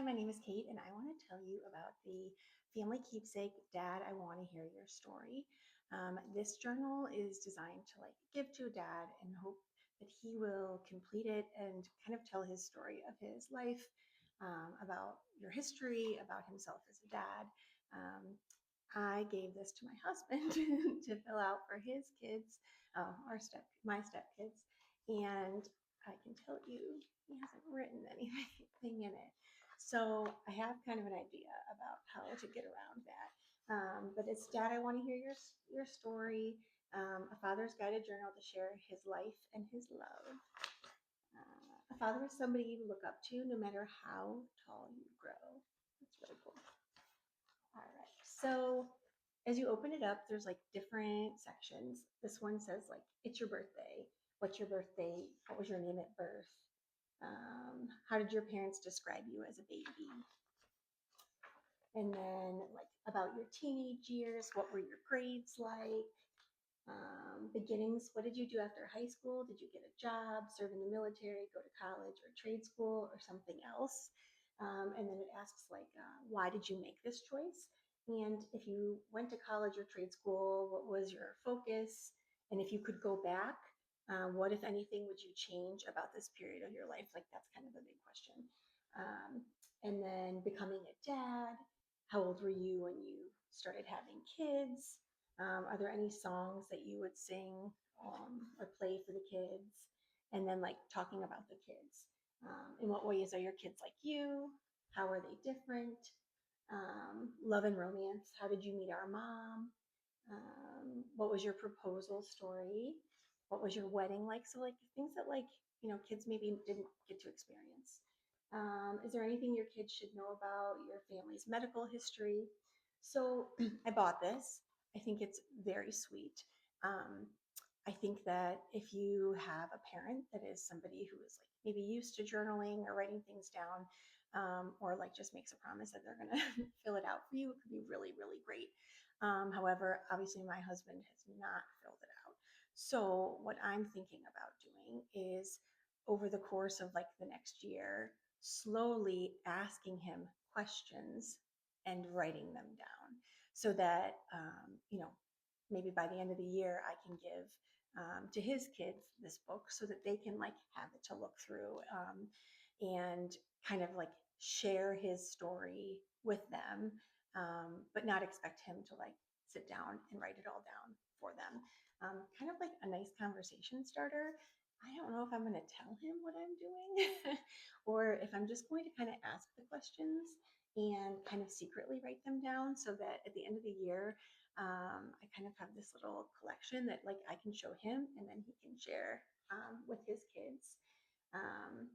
my name is Kate, and I want to tell you about the family keepsake, Dad, I Want to Hear Your Story. This journal is designed to give to Dad and hope that he will complete it and kind of tell his story of his life, about your history, about himself as a dad. Um, I gave this to my husband to fill out for his kids, my stepkids, and I can tell you he hasn't written anything in it. So I have kind of an idea about how to get around that. But it's Dad, I want to hear your story. A father's guided journal to share his life and his love. A father is somebody you look up to no matter how tall you grow. That's really cool. All right. So as you open it up, there's different sections. This one says it's your birthday. What's your birthday? What was your name at birth? How did your parents describe you as a baby? And then about your teenage years, what were your grades like? Beginnings, what did you do after high school? Did you get a job, serve in the military, go to college or trade school or something else? And then it asks why did you make this choice? And if you went to college or trade school, what was your focus? And if you could go back, what, if anything, would you change about this period of your life? That's kind of a big question. Um, and then becoming a dad, how old were you when you started having kids? Are there any songs that you would sing or play for the kids? And then talking about the kids. In what ways are your kids like you? How are they different? Love and romance. How did you meet our mom? What was your proposal story? What was your wedding like? So things that kids maybe didn't get to experience. Is there anything your kids should know about your family's medical history? So I bought this. I think it's very sweet. Um, I think that if you have a parent that is somebody who is maybe used to journaling or writing things down, or just makes a promise that they're going to fill it out for you, it could be really, really great. However, obviously my husband has not filled it out. So what I'm thinking about doing is over the course of the next year, slowly asking him questions and writing them down so that, maybe by the end of the year, I can give to his kids this book so that they can have it to look through, and kind of share his story with them, but not expect him to sit down and write it all down for them. Kind of like a nice conversation starter. I don't know if I'm going to tell him what I'm doing or if I'm just going to kind of ask the questions and kind of secretly write them down so that at the end of the year, I kind of have this little collection that I can show him and then he can share with his kids. Um,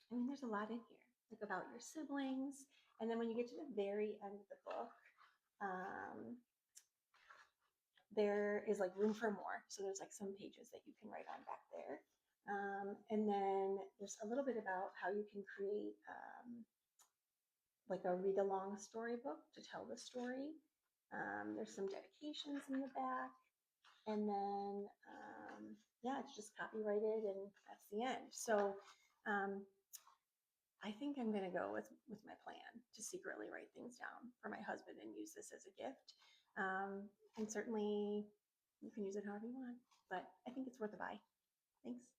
I mean, there's a lot in here, about your siblings. And then when you get to the very end of the book, um, there is room for more. So there's some pages that you can write on back there. And then there's a little bit about how you can create a read along storybook to tell the story. There's some dedications in the back. And then, yeah, it's just copyrighted and that's the end. So um, I think I'm going to go with my plan to secretly write things down for my husband and use this as a gift. And certainly you can use it however you want, but I think it's worth a buy. Thanks.